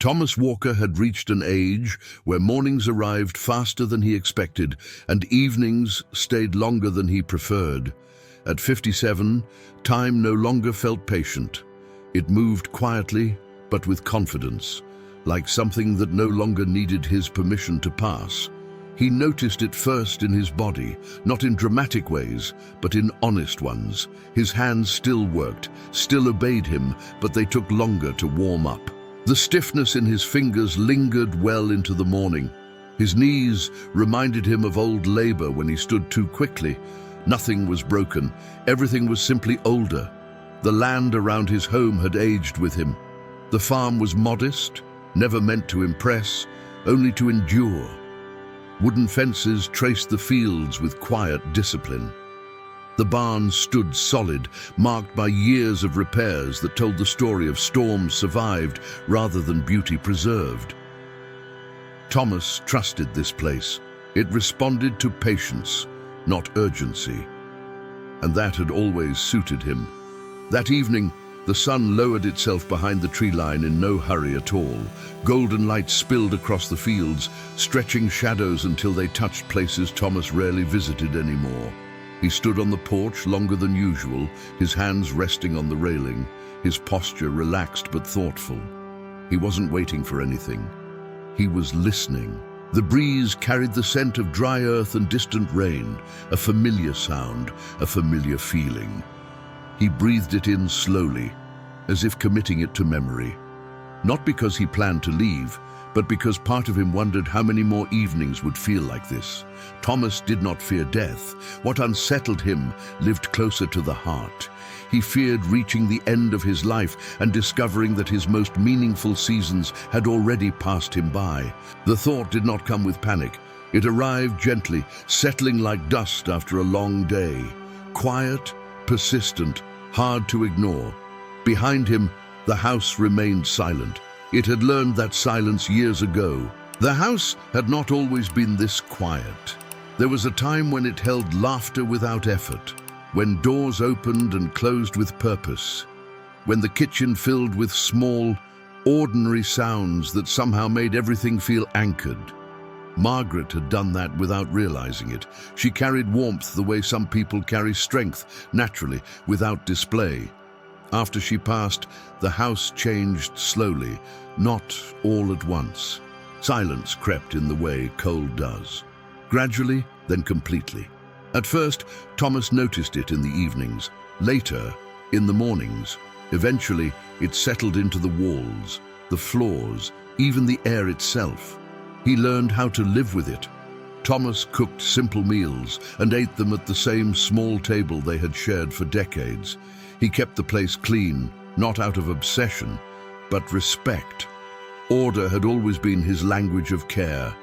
Thomas Walker had reached an age where mornings arrived faster than he expected and evenings stayed longer than he preferred. At 57, time no longer felt patient. It moved quietly, but with confidence, like something that no longer needed his permission to pass. He noticed it first in his body, not in dramatic ways, but in honest ones. His hands still worked, still obeyed him, but they took longer to warm up. The stiffness in his fingers lingered well into the morning. His knees reminded him of old labor when he stood too quickly. Nothing was broken, everything was simply older. The land around his home had aged with him. The farm was modest, never meant to impress, only to endure. Wooden fences traced the fields with quiet discipline. The barn stood solid, marked by years of repairs that told the story of storms survived rather than beauty preserved. Thomas trusted this place. It responded to patience, not urgency. And that had always suited him. That evening, the sun lowered itself behind the tree line in no hurry at all. Golden light spilled across the fields, stretching shadows until they touched places Thomas rarely visited anymore. He stood on the porch longer than usual, his hands resting on the railing, his posture relaxed but thoughtful. He wasn't waiting for anything. He was listening. The breeze carried the scent of dry earth and distant rain, a familiar sound, a familiar feeling. He breathed it in slowly, as if committing it to memory. Not because he planned to leave, but because part of him wondered how many more evenings would feel like this. Thomas did not fear death. What unsettled him lived closer to the heart. He feared reaching the end of his life and discovering that his most meaningful seasons had already passed him by. The thought did not come with panic. It arrived gently, settling like dust after a long day. Quiet, persistent, hard to ignore. Behind him, the house remained silent. It had learned that silence years ago. The house had not always been this quiet. There was a time when it held laughter without effort, when doors opened and closed with purpose, when the kitchen filled with small, ordinary sounds that somehow made everything feel anchored. Margaret had done that without realizing it. She carried warmth the way some people carry strength, naturally, without display. After she passed, the house changed slowly, not all at once. Silence crept in the way cold does. Gradually, then completely. At first, Thomas noticed it in the evenings. Later, in the mornings. Eventually, it settled into the walls, the floors, even the air itself. He learned how to live with it. Thomas cooked simple meals and ate them at the same small table they had shared for decades. He kept the place clean, not out of obsession, but respect. Order had always been his language of care.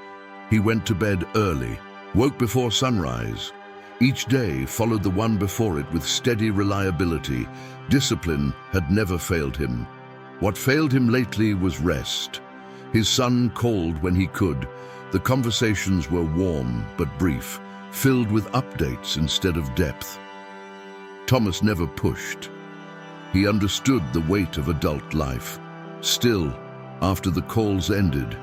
He went to bed early, woke before sunrise. Each day followed the one before it with steady reliability. Discipline had never failed him. What failed him lately was rest. His son called when he could. The conversations were warm but brief, filled with updates instead of depth. Thomas never pushed. He understood the weight of adult life. Still, after the calls ended,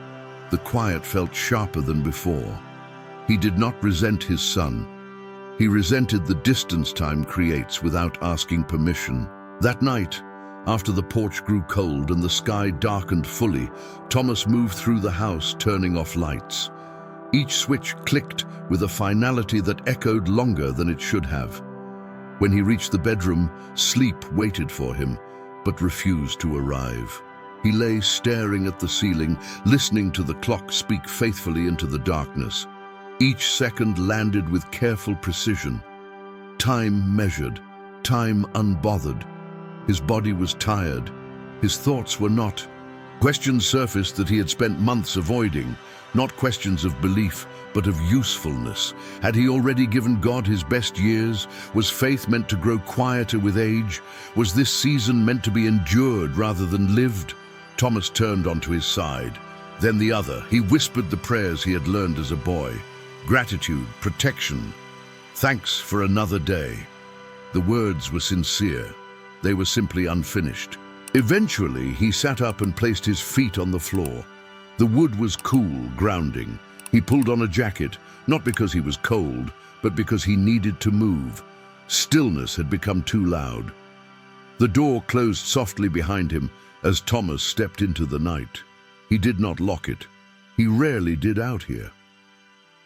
the quiet felt sharper than before. He did not resent his son. He resented the distance time creates without asking permission. That night, after the porch grew cold and the sky darkened fully, Thomas moved through the house, turning off lights. Each switch clicked with a finality that echoed longer than it should have. When he reached the bedroom, sleep waited for him, but refused to arrive. He lay staring at the ceiling, listening to the clock speak faithfully into the darkness. Each second landed with careful precision. Time measured, time unbothered. His body was tired. His thoughts were not. Questions surfaced that he had spent months avoiding, not questions of belief, but of usefulness. Had he already given God his best years? Was faith meant to grow quieter with age? Was this season meant to be endured rather than lived? Thomas turned onto his side, then the other. He whispered the prayers he had learned as a boy. Gratitude, protection, thanks for another day. The words were sincere. They were simply unfinished. Eventually, he sat up and placed his feet on the floor. The wood was cool, grounding. He pulled on a jacket, not because he was cold, but because he needed to move. Stillness had become too loud. The door closed softly behind him as Thomas stepped into the night. He did not lock it. He rarely did out here.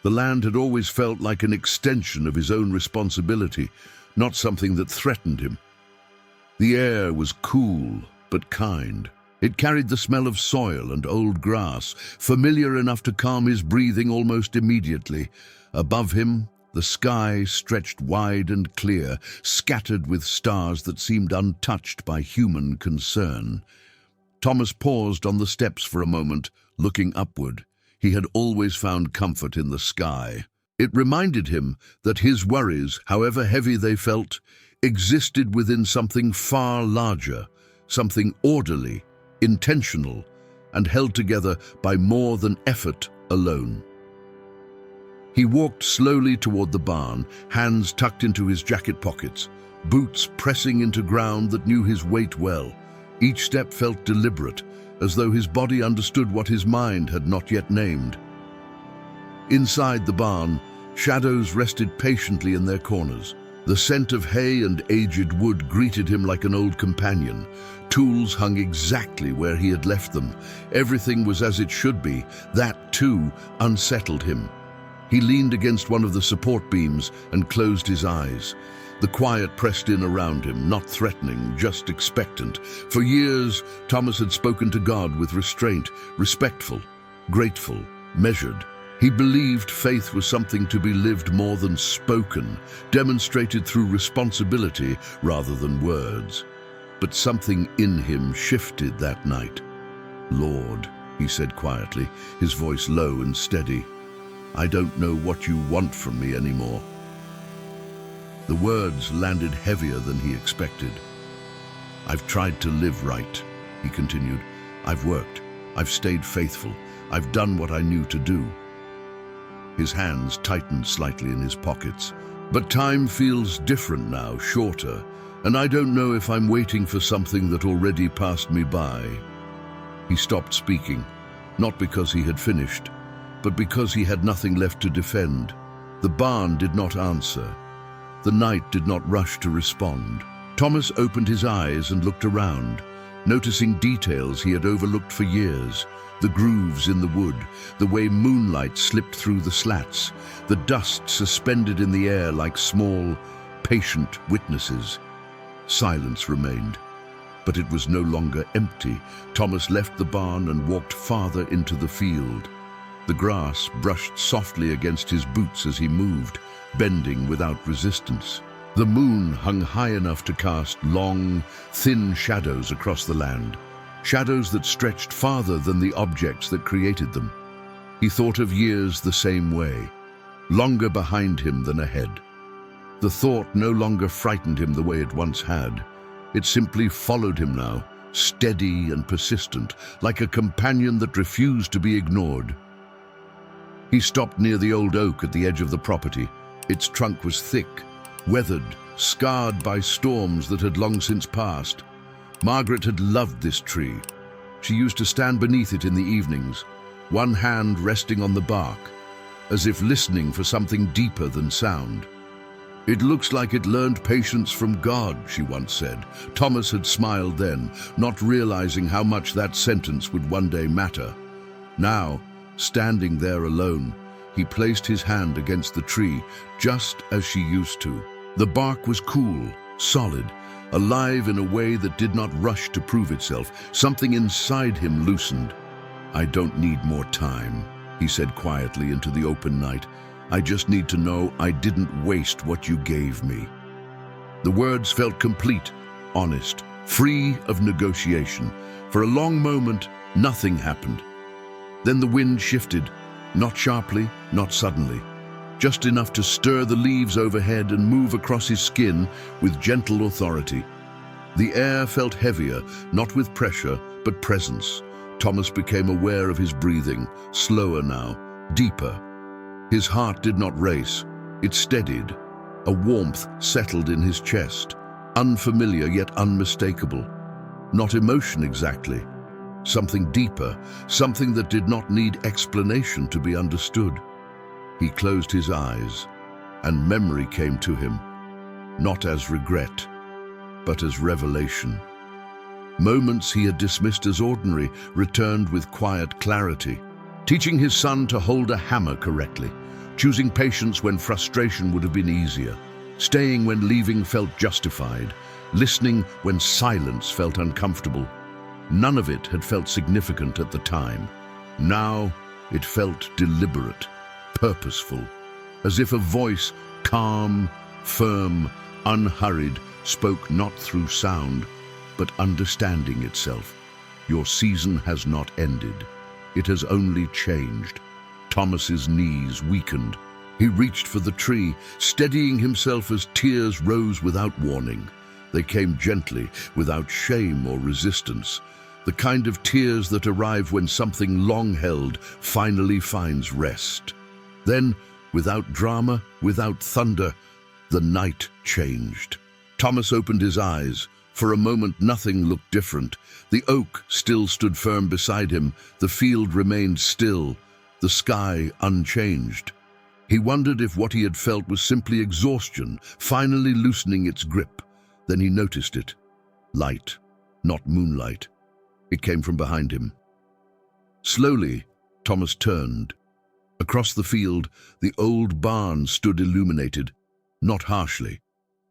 The land had always felt like an extension of his own responsibility, not something that threatened him. The air was cool but kind. It carried the smell of soil and old grass, familiar enough to calm his breathing almost immediately. Above him, the sky stretched wide and clear, scattered with stars that seemed untouched by human concern. Thomas paused on the steps for a moment, looking upward. He had always found comfort in the sky. It reminded him that his worries, however heavy they felt, existed within something far larger, something orderly, intentional, and held together by more than effort alone. He walked slowly toward the barn, hands tucked into his jacket pockets, boots pressing into ground that knew his weight well. Each step felt deliberate, as though his body understood what his mind had not yet named. Inside the barn, shadows rested patiently in their corners. The scent of hay and aged wood greeted him like an old companion. Tools hung exactly where he had left them. Everything was as it should be. That, too, unsettled him. He leaned against one of the support beams and closed his eyes. The quiet pressed in around him, not threatening, just expectant. For years, Thomas had spoken to God with restraint, respectful, grateful, measured. He believed faith was something to be lived more than spoken, demonstrated through responsibility rather than words. But something in him shifted that night. "Lord," he said quietly, his voice low and steady, "I don't know what you want from me anymore." The words landed heavier than he expected. "I've tried to live right," he continued. "I've worked. I've stayed faithful. I've done what I knew to do." His hands tightened slightly in his pockets. "But time feels different now, shorter, and I don't know if I'm waiting for something that already passed me by." He stopped speaking, not because he had finished, but because he had nothing left to defend. The barn did not answer. The night did not rush to respond. Thomas opened his eyes and looked around, noticing details he had overlooked for years. The grooves in the wood, the way moonlight slipped through the slats, the dust suspended in the air like small, patient witnesses. Silence remained, but it was no longer empty. Thomas left the barn and walked farther into the field. The grass brushed softly against his boots as he moved, bending without resistance. The moon hung high enough to cast long, thin shadows across the land, shadows that stretched farther than the objects that created them. He thought of years the same way, longer behind him than ahead. The thought no longer frightened him the way it once had. It simply followed him now, steady and persistent, like a companion that refused to be ignored. He stopped near the old oak at the edge of the property. Its trunk was thick, weathered, scarred by storms that had long since passed. Margaret had loved this tree. She used to stand beneath it in the evenings, one hand resting on the bark, as if listening for something deeper than sound. "It looks like it learned patience from God," she once said. Thomas had smiled then, not realizing how much that sentence would one day matter. Now, standing there alone, he placed his hand against the tree, just as she used to. The bark was cool, solid, alive in a way that did not rush to prove itself. Something inside him loosened. "I don't need more time," he said quietly into the open night. "I just need to know I didn't waste what you gave me." The words felt complete, honest, free of negotiation. For a long moment, nothing happened. Then the wind shifted, not sharply, not suddenly, just enough to stir the leaves overhead and move across his skin with gentle authority. The air felt heavier, not with pressure, but presence. Thomas became aware of his breathing, slower now, deeper. His heart did not race, it steadied. A warmth settled in his chest, unfamiliar yet unmistakable. not emotion exactly. Something deeper, something that did not need explanation to be understood. He closed his eyes, and memory came to him, not as regret, but as revelation. Moments he had dismissed as ordinary returned with quiet clarity. Teaching his son to hold a hammer correctly, choosing patience when frustration would have been easier, staying when leaving felt justified, listening when silence felt uncomfortable. None of it had felt significant at the time. Now it felt deliberate, purposeful, as if a voice, calm, firm, unhurried, spoke not through sound, but understanding itself. Your season has not ended. It has only changed. Thomas's knees weakened. He reached for the tree, steadying himself as tears rose without warning. They came gently, without shame or resistance. The kind of tears that arrive when something long held finally finds rest. Then, without drama, without thunder, the night changed. Thomas opened his eyes. For a moment, nothing looked different. The oak still stood firm beside him. The field remained still, the sky unchanged. He wondered if what he had felt was simply exhaustion, finally loosening its grip. Then he noticed it. Light, not moonlight. It came from behind him. Slowly, Thomas turned. Across the field, the old barn stood illuminated, not harshly,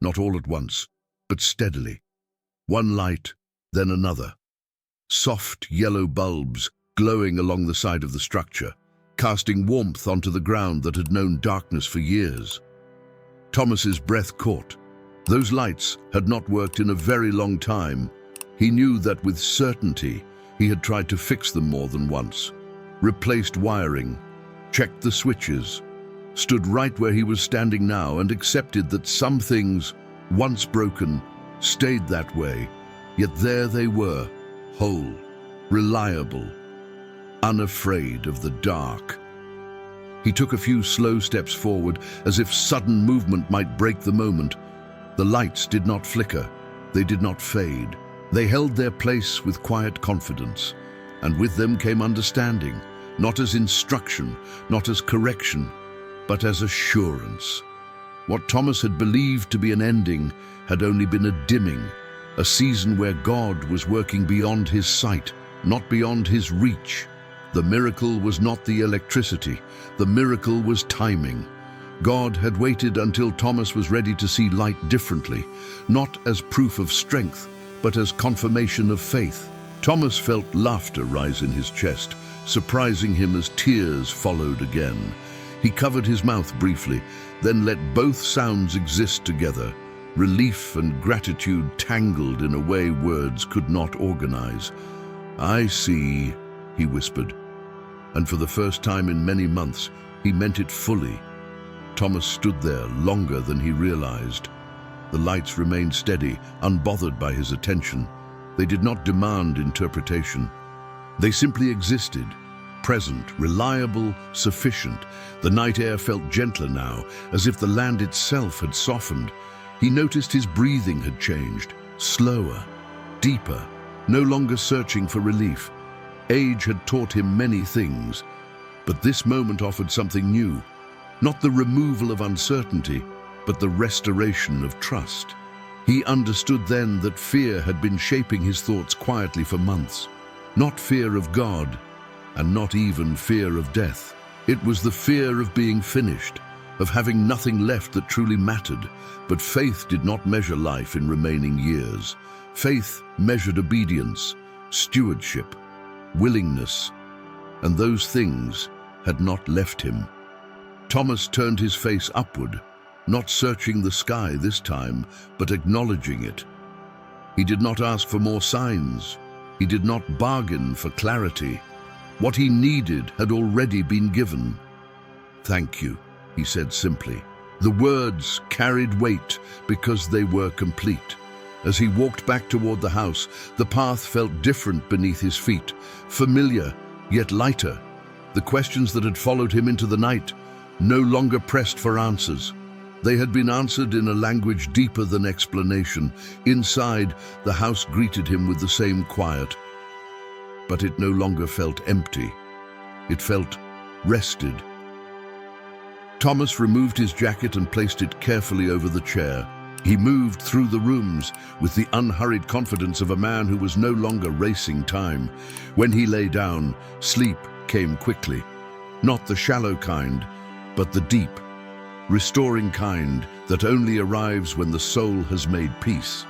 not all at once, but steadily. One light, then another. Soft yellow bulbs glowing along the side of the structure, casting warmth onto the ground that had known darkness for years. Thomas's breath caught. Those lights had not worked in a very long time. He knew that with certainty he had tried to fix them more than once. Replaced wiring, checked the switches, stood right where he was standing now and accepted that some things, once broken, stayed that way, yet there they were, whole, reliable, unafraid of the dark. He took a few slow steps forward, as if sudden movement might break the moment. The lights did not flicker, they did not fade. They held their place with quiet confidence, and with them came understanding, not as instruction, not as correction, but as assurance. What Thomas had believed to be an ending had only been a dimming, a season where God was working beyond his sight, not beyond his reach. The miracle was not the electricity, the miracle was timing. God had waited until Thomas was ready to see light differently, not as proof of strength, but as confirmation of faith. Thomas felt laughter rise in his chest, surprising him as tears followed again. He covered his mouth briefly, then let both sounds exist together. Relief and gratitude tangled in a way words could not organize. "I see," he whispered. And for the first time in many months, he meant it fully. Thomas stood there longer than he realized. The lights remained steady, unbothered by his attention. They did not demand interpretation. They simply existed, present, reliable, sufficient. The night air felt gentler now, as if the land itself had softened. He noticed his breathing had changed, slower, deeper, no longer searching for relief. Age had taught him many things, but this moment offered something new. Not the removal of uncertainty, but the restoration of trust. He understood then that fear had been shaping his thoughts quietly for months. Not fear of God, and not even fear of death. It was the fear of being finished, of having nothing left that truly mattered. But faith did not measure life in remaining years. Faith measured obedience, stewardship, willingness, and those things had not left him. Thomas turned his face upward, not searching the sky this time, but acknowledging it. He did not ask for more signs. He did not bargain for clarity. What he needed had already been given. "Thank you," he said simply. The words carried weight because they were complete. As he walked back toward the house, the path felt different beneath his feet, familiar, yet lighter. The questions that had followed him into the night no longer pressed for answers. They had been answered in a language deeper than explanation. Inside, the house greeted him with the same quiet. But it no longer felt empty. It felt rested. Thomas removed his jacket and placed it carefully over the chair. He moved through the rooms with the unhurried confidence of a man who was no longer racing time. When he lay down, sleep came quickly. Not the shallow kind, but the deep, restoring kind that only arrives when the soul has made peace.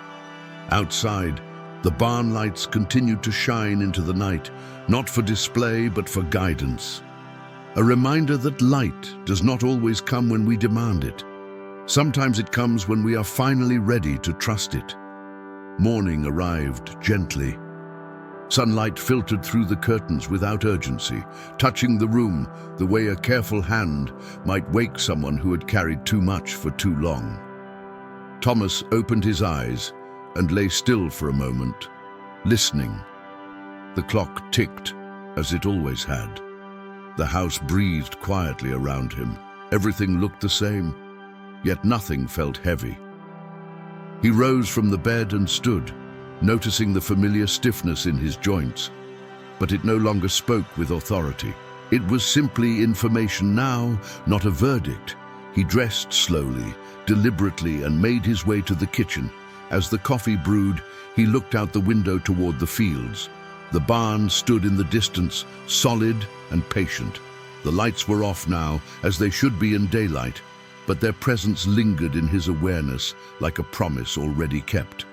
Outside, the barn lights continued to shine into the night, not for display but for guidance. A reminder that light does not always come when we demand it. Sometimes it comes when we are finally ready to trust it. Morning arrived gently. Sunlight filtered through the curtains without urgency, touching the room the way a careful hand might wake someone who had carried too much for too long. Thomas opened his eyes and lay still for a moment, listening. The clock ticked, as it always had. The house breathed quietly around him. Everything looked the same, yet nothing felt heavy. He rose from the bed and stood, noticing the familiar stiffness in his joints. But it no longer spoke with authority. It was simply information now, not a verdict. He dressed slowly, deliberately, and made his way to the kitchen. As the coffee brewed, he looked out the window toward the fields. The barn stood in the distance, solid and patient. The lights were off now, as they should be in daylight, but their presence lingered in his awareness like a promise already kept.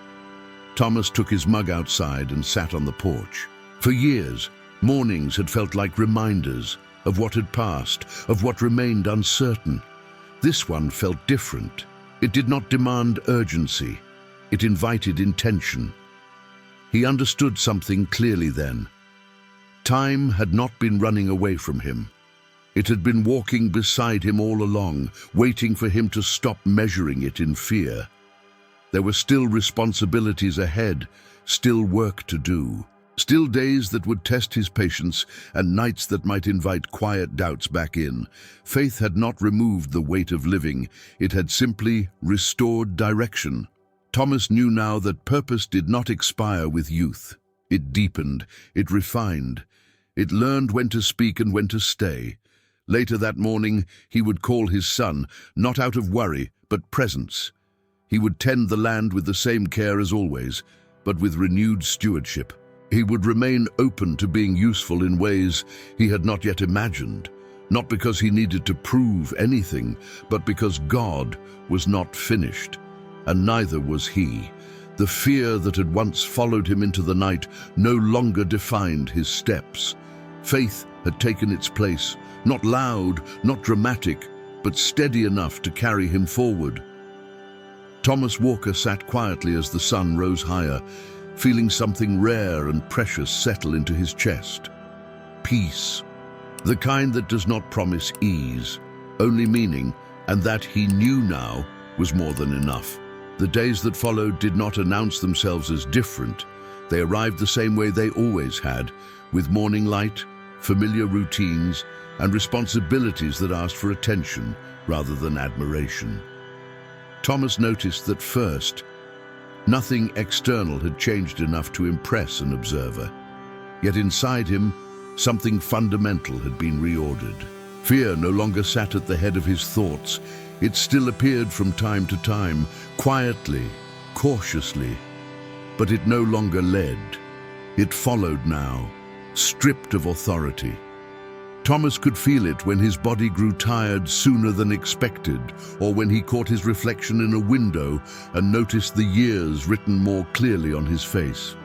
Thomas took his mug outside and sat on the porch. For years, mornings had felt like reminders of what had passed, of what remained uncertain. This one felt different. It did not demand urgency. It invited intention. He understood something clearly then. Time had not been running away from him. It had been walking beside him all along, waiting for him to stop measuring it in fear. There were still responsibilities ahead, still work to do, still days that would test his patience and nights that might invite quiet doubts back in. Faith had not removed the weight of living, it had simply restored direction. Thomas knew now that purpose did not expire with youth. It deepened, it refined, it learned when to speak and when to stay. Later that morning, he would call his son, not out of worry, but presence. He would tend the land with the same care as always, but with renewed stewardship. He would remain open to being useful in ways he had not yet imagined, not because he needed to prove anything, but because God was not finished, and neither was he. The fear that had once followed him into the night no longer defined his steps. Faith had taken its place, not loud, not dramatic, but steady enough to carry him forward. Thomas Walker sat quietly as the sun rose higher, feeling something rare and precious settle into his chest. Peace. The kind that does not promise ease, only meaning, and that he knew now was more than enough. The days that followed did not announce themselves as different. They arrived the same way they always had, with morning light, familiar routines, and responsibilities that asked for attention rather than admiration. Thomas noticed that first, nothing external had changed enough to impress an observer. Yet inside him, something fundamental had been reordered. Fear no longer sat at the head of his thoughts. It still appeared from time to time, quietly, cautiously, but it no longer led. It followed now, stripped of authority. Thomas could feel it when his body grew tired sooner than expected, or when he caught his reflection in a window and noticed the years written more clearly on his face.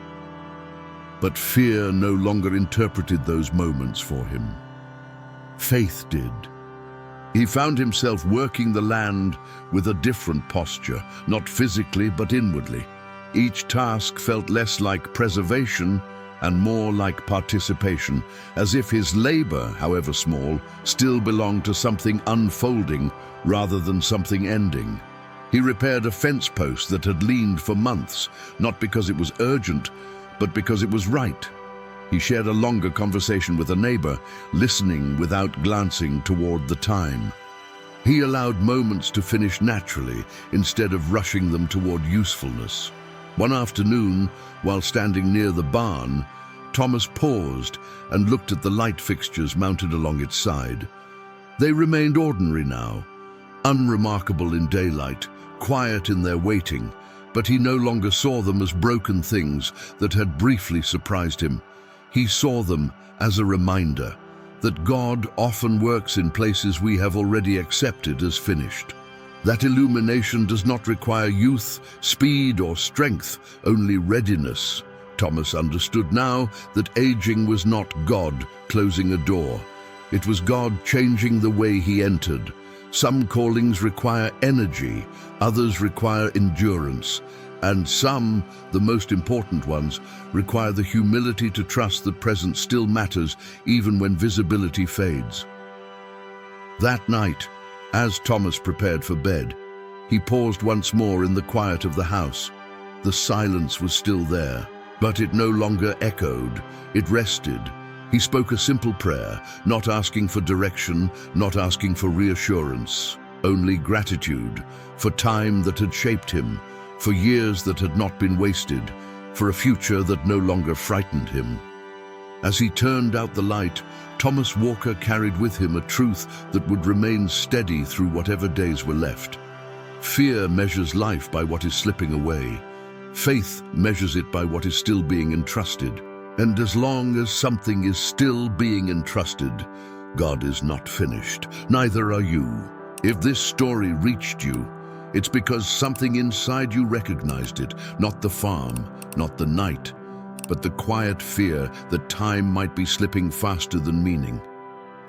But fear no longer interpreted those moments for him. Faith did. He found himself working the land with a different posture, not physically but inwardly. Each task felt less like preservation and more like participation, as if his labor, however small, still belonged to something unfolding rather than something ending. He repaired a fence post that had leaned for months, not because it was urgent, but because it was right. He shared a longer conversation with a neighbor, listening without glancing toward the time. He allowed moments to finish naturally instead of rushing them toward usefulness. One afternoon, while standing near the barn, Thomas paused and looked at the light fixtures mounted along its side. They remained ordinary now, unremarkable in daylight, quiet in their waiting, but he no longer saw them as broken things that had briefly surprised him. He saw them as a reminder that God often works in places we have already accepted as finished. That illumination does not require youth, speed, or strength, only readiness. Thomas understood now that aging was not God closing a door. It was God changing the way he entered. Some callings require energy, others require endurance, and some, the most important ones, require the humility to trust that presence still matters even when visibility fades. That night, as Thomas prepared for bed, he paused once more in the quiet of the house. The silence was still there, but it no longer echoed, it rested. He spoke a simple prayer, not asking for direction, not asking for reassurance, only gratitude for time that had shaped him, for years that had not been wasted, for a future that no longer frightened him. As he turned out the light, Thomas Walker carried with him a truth that would remain steady through whatever days were left. Fear measures life by what is slipping away. Faith measures it by what is still being entrusted. And as long as something is still being entrusted, God is not finished. Neither are you. If this story reached you, it's because something inside you recognized it, not the farm, not the night, but the quiet fear that time might be slipping faster than meaning.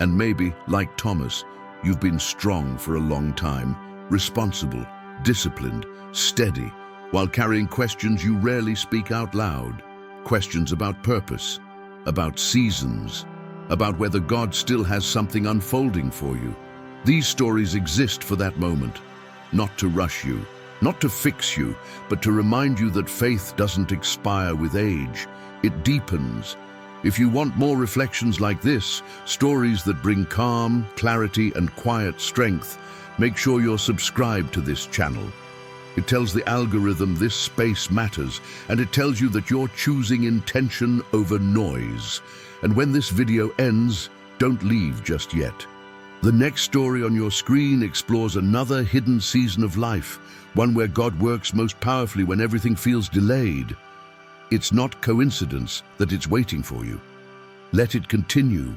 And maybe, like Thomas, you've been strong for a long time, responsible, disciplined, steady, while carrying questions you rarely speak out loud. Questions about purpose, about seasons, about whether God still has something unfolding for you. These stories exist for that moment, not to rush you, not to fix you, but to remind you that faith doesn't expire with age, it deepens. If you want more reflections like this, stories that bring calm, clarity, and quiet strength, make sure you're subscribed to this channel. It tells the algorithm this space matters, and it tells you that you're choosing intention over noise. And when this video ends, don't leave just yet. The next story on your screen explores another hidden season of life, one where God works most powerfully when everything feels delayed. It's not coincidence that it's waiting for you. Let it continue.